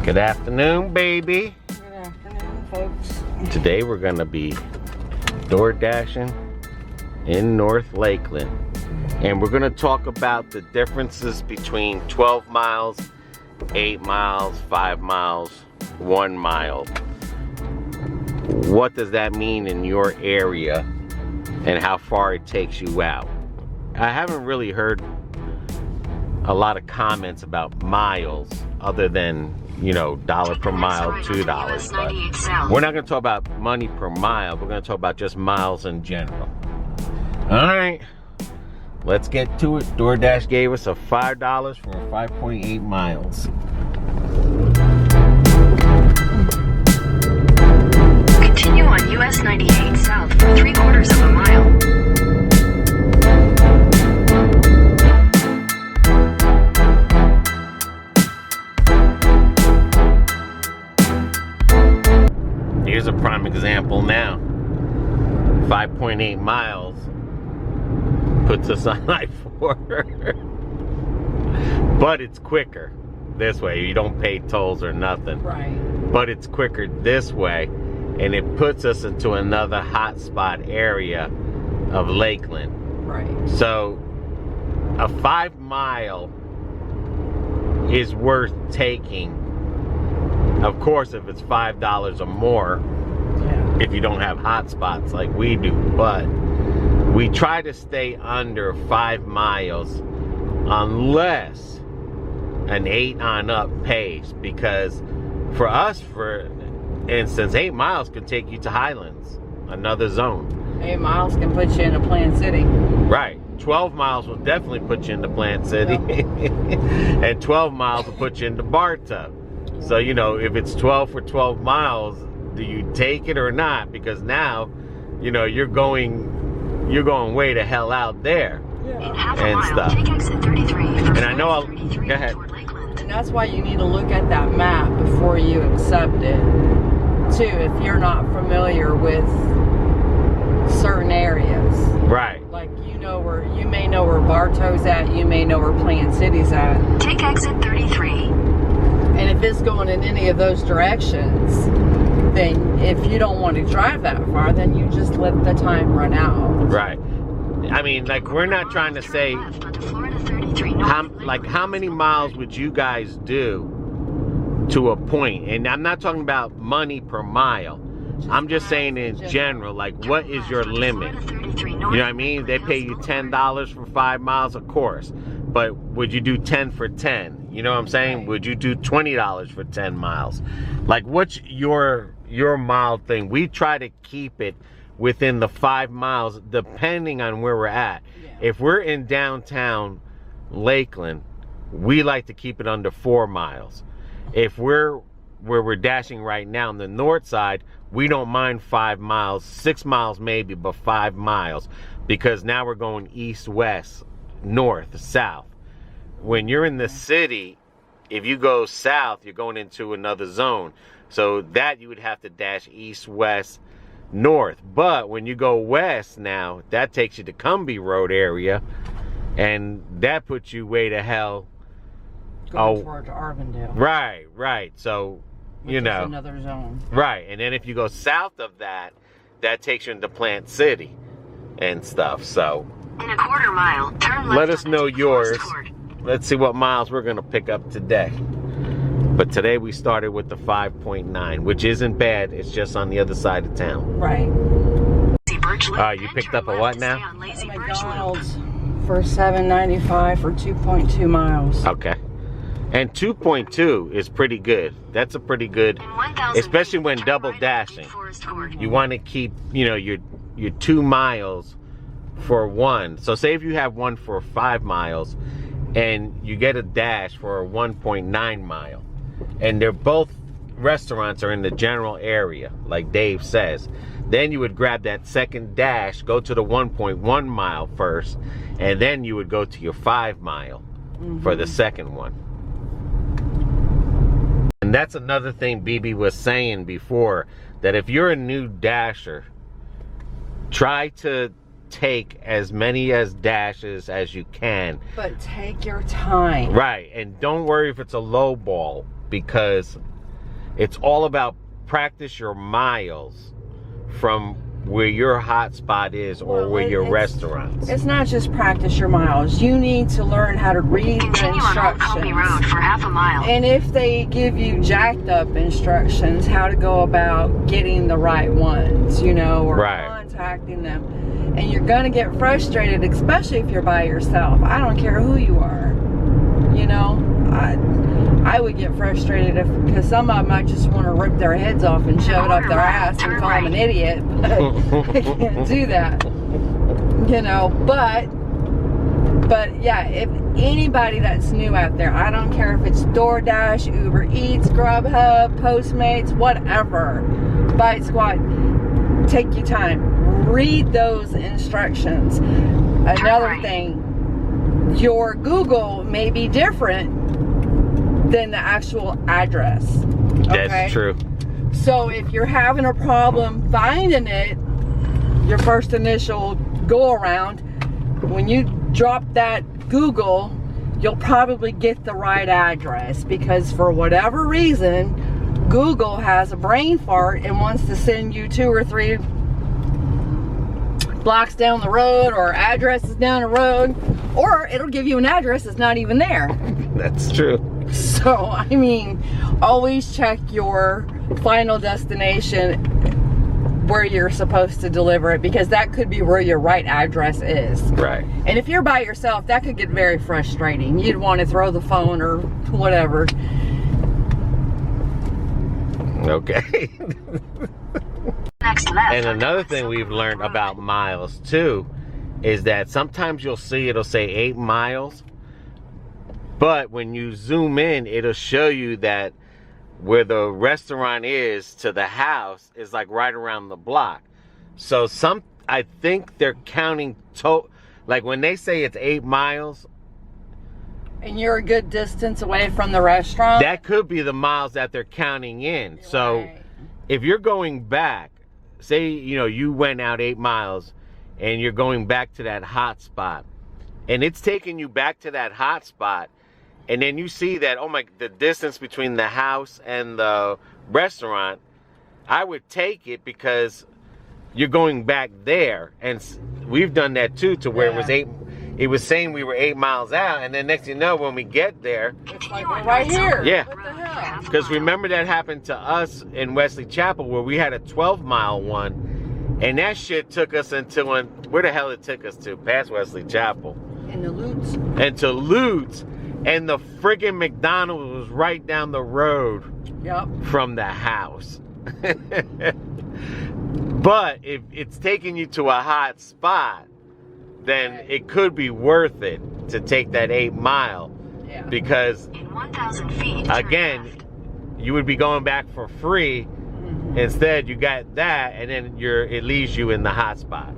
Good afternoon, baby. Good afternoon, folks. Today we're gonna be door dashing in North Lakeland, and we're gonna talk about the differences between 12 miles, 8 miles, 5 miles, 1 mile. What does that mean in your area and how far it takes you out? I haven't really heard a lot of comments about miles other than, you know, $1 per mile, $2. But we're not going to talk about money per mile. We're going to talk about just miles in general. All right, let's get to it. DoorDash gave us a $5 for 5.8 miles. Continue on US 98 south for 3/4 of a mile. Here's a prime example now. 5.8 miles puts us on I-4. But it's quicker this way. You don't pay tolls or nothing. Right. But it's quicker this way, and it puts us into another hotspot area of Lakeland. Right. So a 5 mile is worth taking. Of course, if it's $5 or more, Yeah. if you don't have hot spots like we do, but we try to stay under 5 miles unless an 8 on up pays, because for us, for instance, 8 miles could take you to Highlands, another zone. 8 miles can put you in a Plant City. Right. 12 miles will definitely put you into Plant City. Yep. And 12 miles will put you into Bar Tub. So, you know, if it's 12 for 12 miles, do you take it or not? Because now, you know, you're going way the hell out there. Yeah. In half a And mile, stuff. take exit 33 for And I know I'll, 33 go ahead. toward Lakeland. And that's why you need to look at that map before you accept it, too, if you're not familiar with certain areas. Right. Like, you may know where Bartow's at, you may know where Plant City's at. Take exit 33. And if it's going in any of those directions, then if you don't want to drive that far, then you just let the time run out. Right. I mean, like, we're not trying to say Left onto Florida 33 north how many miles would you guys do to a point? And I'm not talking about money per mile. I'm just saying in general, like, what is your limit? You know what I mean? They pay you $10 for 5 miles, of course. But would you do 10 for 10? You know what I'm saying? Right. Would you do $20 for 10 miles? Like, what's your mile thing? We try to keep it within the 5 miles, depending on where we're at. Yeah. If we're in downtown Lakeland, we like to keep it under 4 miles. If we're where we're dashing right now on the north side, we don't mind 5 miles, 6 miles maybe, but 5 miles, because now we're going east, west, north, south. When you're in the city, if you go south, you're going into another zone. So that you would have to dash east, west, north. But when you go west now, that takes you to Cumbie Road area, and that puts you way to hell. Going towards Arvindale. Right. So, Which you is know. another zone. Right. And then if you go south of that, that takes you into Plant City and stuff. So in a 1/4 mile, turn left let us know onto yours. Forest Court. Let's see what miles we're going to pick up today. But today we started with the 5.9, which isn't bad. It's just on the other side of town. Right. Lazy Birch Loop, You then picked turn up a left what to now? stay on Lazy Birch Loop. McDonald's for $7.95 for 2.2 miles. Okay. And 2.2 is pretty good. That's a pretty good, In 1,000 especially feet, when turn double right onto dashing. Forest Court. You want to keep, you know, your 2 miles for one. So say if you have one for 5 miles and you get a dash for a 1.9 mile, and they're both restaurants are in the general area, like Dave says, then you would grab that second dash, go to the 1.1 mile first, and then you would go to your 5 mile for the second one. And that's another thing BB was saying before, that if you're a new dasher, try to take as many as dashes as you can. But take your time. Right, and don't worry if it's a low ball, because It's all about practice your miles from where your hot spot is or where your restaurant. It's not just practice your miles. You need to learn how to read the instructions. Continue on Old Colby Road for half a mile. And if they give you jacked up instructions, how to go about getting the right ones, you know, or contacting them. And you're going to get frustrated, especially if you're by yourself. I don't care who you are. You know, I would get frustrated because some of them might just want to rip their heads off and shove it up their ass and call them an idiot. But I can't do that. You know, but yeah, if anybody that's new out there, I don't care if it's Doordash, Uber Eats, Grubhub, Postmates, whatever, Bite Squad, take your time. Read those instructions. Another thing, your Google may be different than the actual address. Okay? That's true. So if you're having a problem finding it, your first initial go around, when you drop that Google, you'll probably get the right address, because for whatever reason, Google has a brain fart and wants to send you 2 or 3 blocks down the road or addresses down the road, or it'll give you an address that's not even there. That's true. So, I mean, always check your final destination where you're supposed to deliver it, because that could be where your right address is. Right. And if you're by yourself, that could get very frustrating. You'd want to throw the phone or whatever. Okay. Next left. And another thing we've learned about miles too is that sometimes you'll see it'll say 8 miles, but when you zoom in, it'll show you that where the restaurant is to the house is like right around the block. So I think they're counting like when they say it's 8 miles, and you're a good distance away from the restaurant, that could be the miles that they're counting in. So if you're going back, say, you know, you went out 8 miles and you're going back to that hot spot, and it's taking you back to that hot spot, and then you see that, oh my, the distance between the house and the restaurant, I would take it, because you're going back there. And we've done that too, to where it was saying we were 8 miles out, and then next thing you know, when we get there, it's like we're right here. Yeah. What the hell? Because remember that happened to us in Wesley Chapel, where we had a 12-mile one, and that shit took us until where the hell it took us to? Past Wesley Chapel. In the Lutz. And to Lutz, and the friggin' McDonald's was right down the road from the house. But if it's taking you to a hot spot, then it could be worth it to take that 8 mile. Yeah. Because In 1,000 feet, again, you would be going back for free. Instead, you got that, and then it leaves you in the hot spot.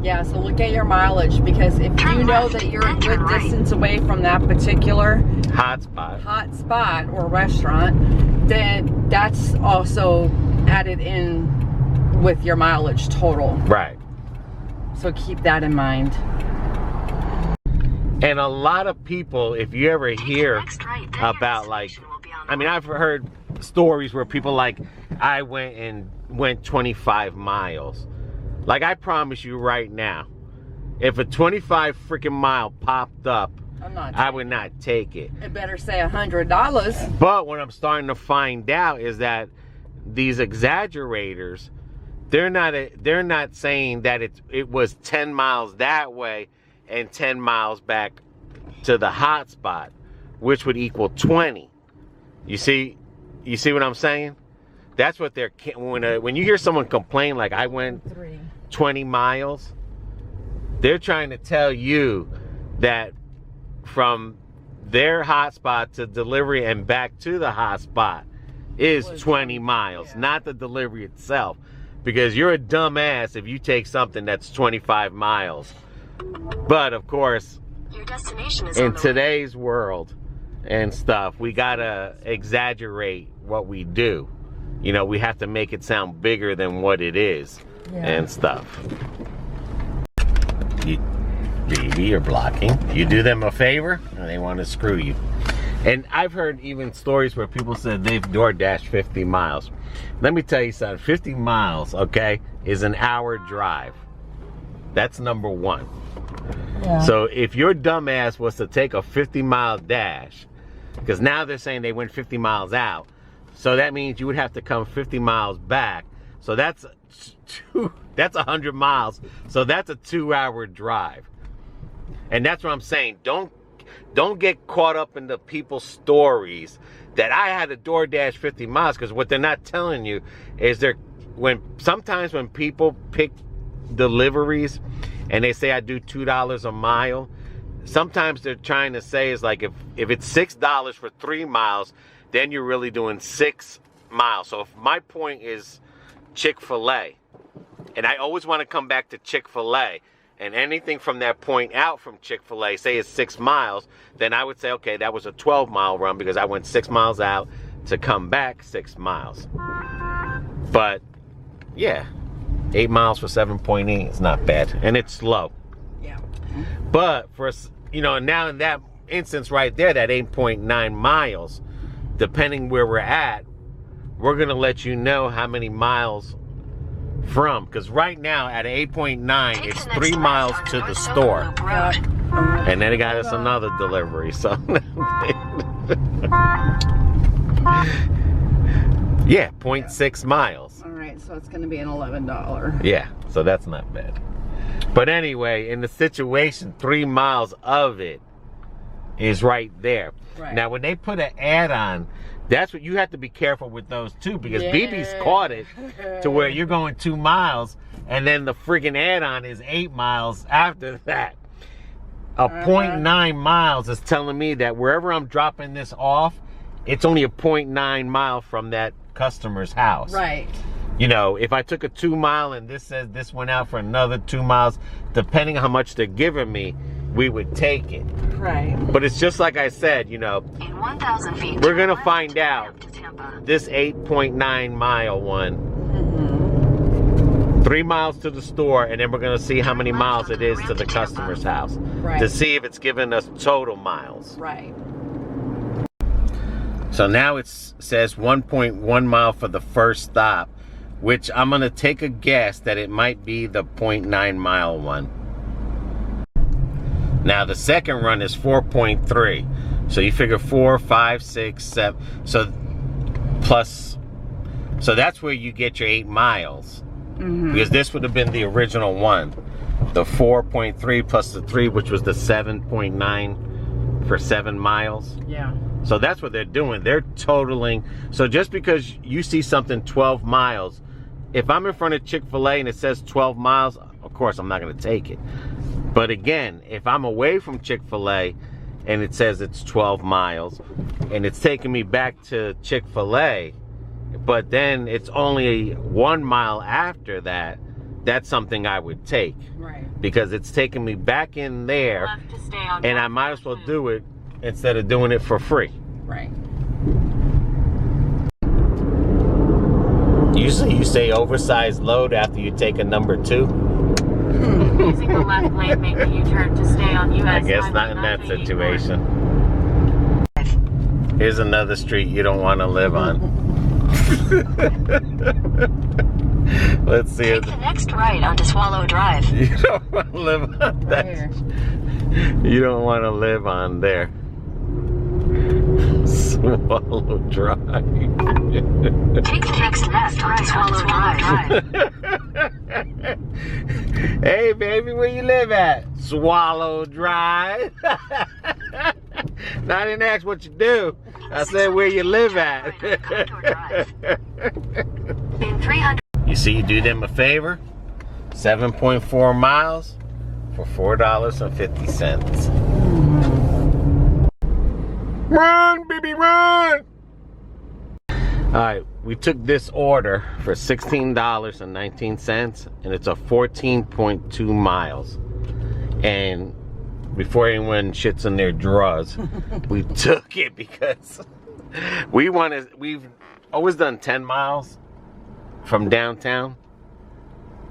Yeah, so look at your mileage, because if you know that you're a good distance away from that particular hot spot or restaurant, then that's also added in with your mileage total. Right. So keep that in mind. And a lot of people, if you ever hear about, like, I mean, I've heard stories where people like, I went 25 miles. Like, I promise you right now, if a 25 freaking mile popped up, I would not take it. It better say $100. But what I'm starting to find out is that these exaggerators, they're not saying that it was 10 miles that way and 10 miles back to the hot spot, which would equal 20. You see what I'm saying? That's what they're, when you hear someone complain like, I went 20 miles, they're trying to tell you that from their hot spot to delivery and back to the hot spot is 20 miles, not the delivery itself. Because you're a dumbass if you take something that's 25 miles. But of course, your destination is in today's world and stuff, we gotta exaggerate what we do. You know, we have to make it sound bigger than what it is and stuff. Baby, you're blocking. You do them a favor, or they want to screw you. And I've heard even stories where people said they've Doordashed 50 miles. Let me tell you something, 50 miles, okay, is an hour drive. That's number one. Yeah. So if your dumbass was to take a 50-mile dash, because now they're saying they went 50 miles out, so that means you would have to come 50 miles back. So that's 100 miles. So that's a 2-hour drive. And that's what I'm saying. Don't get caught up in the people's stories that I had to DoorDash 50 miles, because what they're not telling you is sometimes when people pick deliveries and they say I do $2 a mile, sometimes they're trying to say is like if it's $6 for 3 miles, then you're really doing 6 miles. So if my point is Chick-fil-A, and I always want to come back to Chick-fil-A, and anything from that point out from Chick-fil-A, say it's 6 miles, then I would say, okay, that was a 12-mile run because I went 6 miles out to come back 6 miles. But yeah, 8 miles for 7.8 is not bad, and it's slow. Yeah. But for, you know, now in that instance right there, that 8.9 miles, depending where we're at, we're gonna let you know how many miles from, because right now at 8.9 it's 3 miles to the store, and then it got us another delivery, so yeah, 0.6 miles. All right, so it's gonna be an $11. Yeah, so that's not bad. But anyway, in the situation, 3 miles of it is right there. Right. Now when they put an add-on, that's what you have to be careful with those too, because BB's caught it to where you're going 2 miles and then the friggin' add-on is 8 miles after that. A 0.9 miles is telling me that wherever I'm dropping this off, it's only a 0.9 mile from that customer's house. Right. You know, if I took a 2 mile and this says this went out for another 2 miles, depending on how much they're giving me, we would take it. Right. But it's just like I said, you know, in 1,000 feet, we're gonna find out this 8.9 mile one. 3 miles to the store, and then we're gonna see how many miles it is to the customer's house. Right. To see if it's giving us total miles. Right. So now it says 1.1 mile for the first stop, which I'm gonna take a guess that it might be the 0.9 mile one. Now the second run is 4.3. So you figure 4, 5, 6, 7. So plus, so that's where you get your 8 miles. Because this would have been the original one. The 4.3 plus the 3, which was the 7.9 for 7 miles. Yeah. So that's what they're doing. They're totaling. So just because you see something 12 miles, if I'm in front of Chick-fil-A and it says 12 miles, of course I'm not going to take it. But again, if I'm away from Chick-fil-A and it says it's 12 miles and it's taking me back to Chick-fil-A, but then it's only 1 mile after that, that's something I would take. Right. Because it's taking me back in there, and I might as well do it instead of doing it for free. Right. Usually you say oversized load after you take a number 2. Using the left lane, make a U-turn to stay on US. I guess not in that situation. Here's another street you don't want to live on. Let's see. Take the next right onto Swallow Drive. You don't want to live on that. You don't want to live on there. Swallow Drive. Take the next left onto Swallow Drive. Hey baby, where you live at? Swallow Drive. No, I didn't ask what you do. I said where you live at. You see, you do them a favor. 7.4 miles for $4.50. Run, baby, run! Alright, we took this order for $16.19, and it's a 14.2 miles. And before anyone shits in their drawers, we took it because we've always done 10 miles from downtown,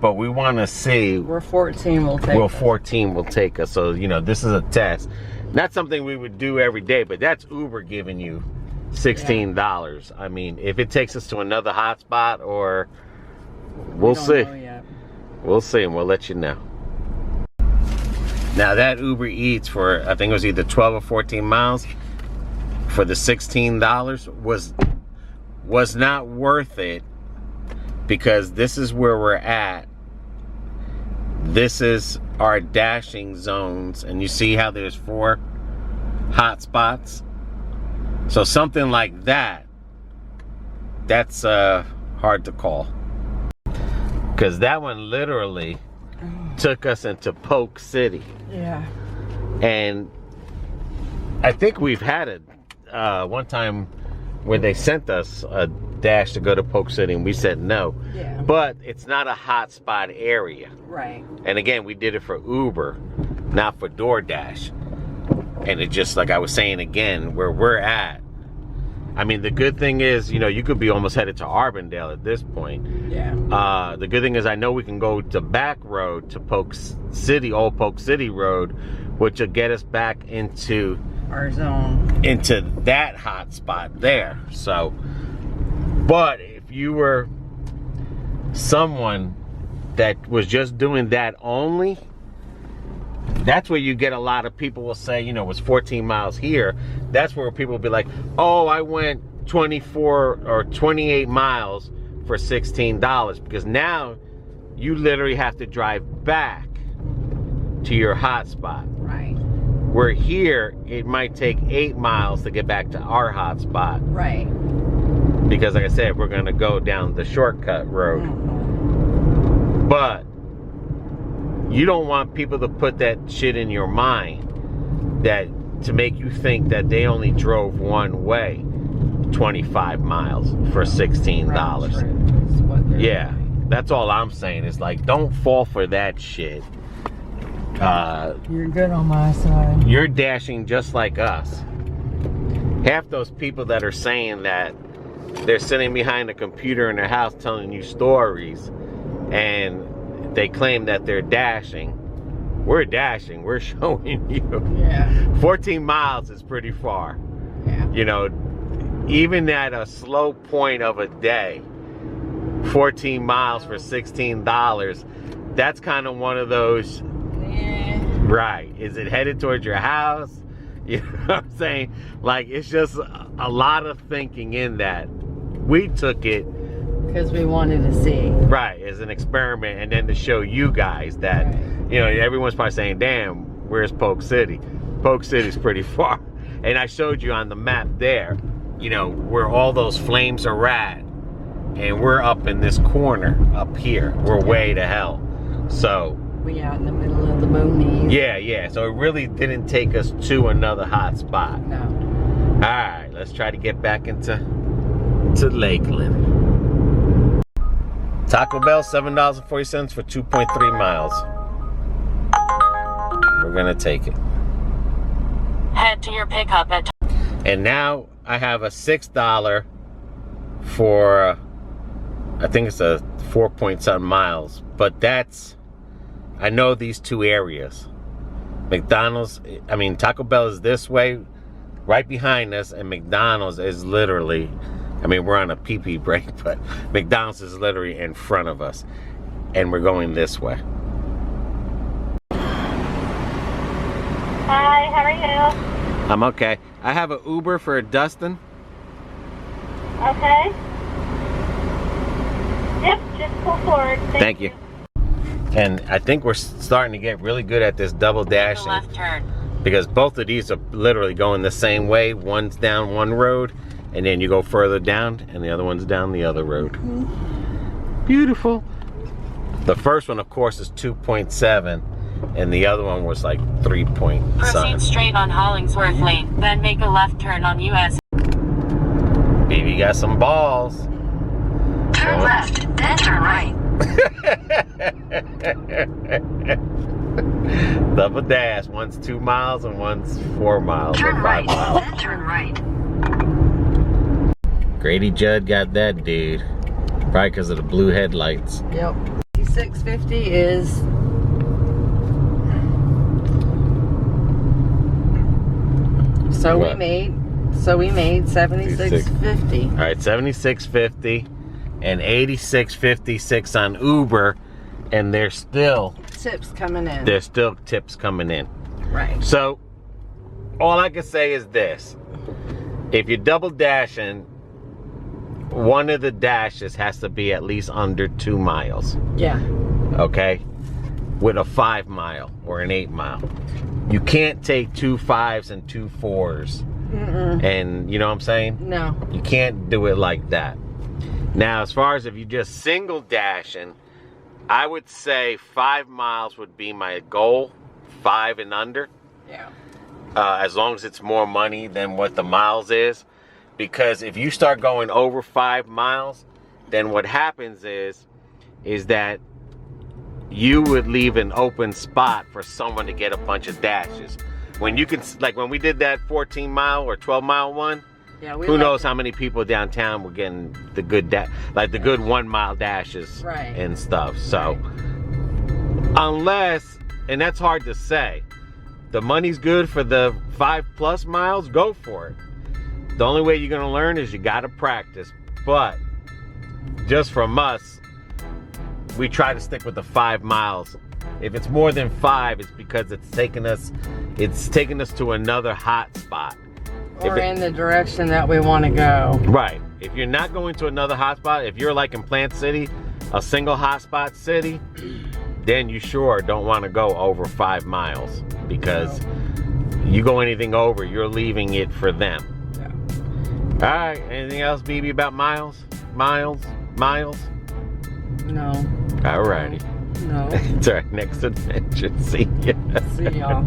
but we want to see where 14 will take us. 14 will take us. So, you know, this is a test. Not something we would do every day, but that's Uber giving you $16. I mean, if it takes us to another hotspot, or we'll see. We'll see, and we'll let you know. Now that Uber Eats for, I think it was either 12 or 14 miles for the $16 was not worth it, because this is where we're at. This is our dashing zones, and you see how there's 4 hot spots. So something like that, that's hard to call, because that one literally took us into Polk City. Yeah. And I think we've had it one time where they sent us a dash to go to Polk City, and we said no. Yeah. But it's not a hotspot area. Right. And again, we did it for Uber, not for Doordash. And it just, like I was saying again, where we're at, I mean, the good thing is, you know, you could be almost headed to Arbondale at this point. Yeah. The good thing is I know we can go to back road to Polk City, Old Polk City Road, which will get us back into our zone, into that hot spot there. So, but if you were someone that was just doing that only, that's where you get a lot of people will say, you know, it's 14 miles here. That's where people will be like, oh, I went 24 or 28 miles for $16, because now you literally have to drive back to your hotspot. Right. Where here, it might take 8 miles to get back to our hotspot. Right. Because like I said, we're gonna go down the shortcut road. Mm-hmm. But you don't want people to put that shit in your mind, that to make you think that they only drove one way 25 miles for $16. Yeah, that's all I'm saying. Is like, don't fall for that shit. You're good on my side. You're dashing just like us. Half those people that are saying that they're sitting behind a computer in their house telling you stories, and they claim that they're dashing. We're dashing. We're showing you. Yeah. 14 miles is pretty far. Yeah. You know, even at a slow point of a day, 14 miles for $16, that's kind of one of those. Yeah. Right. Is it headed towards your house? You know what I'm saying? Like, it's just a lot of thinking in that. We took it because we wanted to see. Right, as an experiment, and then to show you guys that, you know, everyone's probably saying, damn, where's Polk City? Polk City's pretty far. And I showed you on the map there, you know, where all those flames are at. And we're up in this corner up here. We're way to hell. So we out in the middle of the boonies. Yeah, yeah. So it really didn't take us to another hot spot. No. Alright, let's try to get back into Lakeland. Taco Bell, $7.40 for 2.3 miles. We're gonna take it. Head to your pickup at. And now I have a $6 for, I think it's a 4-point-something miles. But that's, I know these two areas. McDonald's, I mean, Taco Bell is this way, right behind us, and McDonald's is literally, I mean, we're on a pee-pee break, but McDonald's is literally in front of us, and we're going this way. Hi, how are you? I'm okay. I have an Uber for Dustin. Okay. Yep, just pull forward. Thank you. And I think we're starting to get really good at this double dashing. Left turn. Because both of these are literally going the same way. One's down one road, and then you go further down, and the other one's down the other road. Mm-hmm. Beautiful. The first one, of course, is 2.7, and the other one was like 3-point. Proceed straight on Hollingsworth Lane, then make a left turn on US. Baby got some balls. Turn left, then turn right. Double dash. One's 2 miles and one's 4 miles. Turn or 5 right, miles. then turn right. Grady Judd got that dude. Probably because of the blue headlights. Yep. 650 is So What? we made $76.50. All right, $76.50 and $86.56 on Uber, and there's still Tips coming in. there's still tips coming in. Right. So all I can say is this: if you're double dashing, one of the dashes has to be at least under 2 miles. Yeah. Okay, with a 5 mile or an 8 mile. You can't take 2 5s and 2 4s. And you know what I'm saying? No. You can't do it like that. Now, as far as if you just single dashing, I would say 5 miles would be my goal, 5 and under. Yeah. As long as it's more money than what the miles is. Because if you start going over 5 miles, then what happens is that you would leave an open spot for someone to get a bunch of dashes. When you can, like when we did that 14 mile or 12 mile one, Yeah. who knows how many people downtown were getting the good, like the good 1 mile dashes Right. and stuff. So, unless, and that's hard to say, the money's good for the 5+ miles, go for it. The only way you're gonna learn is you gotta practice. But just from us, we try to stick with the 5 miles. If it's more than 5, it's because it's taking us to another hot spot. Or in the direction that we want to go. Right. If you're not going to another hot spot, if you're like in Plant City, a single hot spot city, then you sure don't want to go over 5 miles, because you go anything over, you're leaving it for them. Yeah. All right. Anything else, BB, about miles? No. All righty. No. It's our next adventure. See ya. See y'all.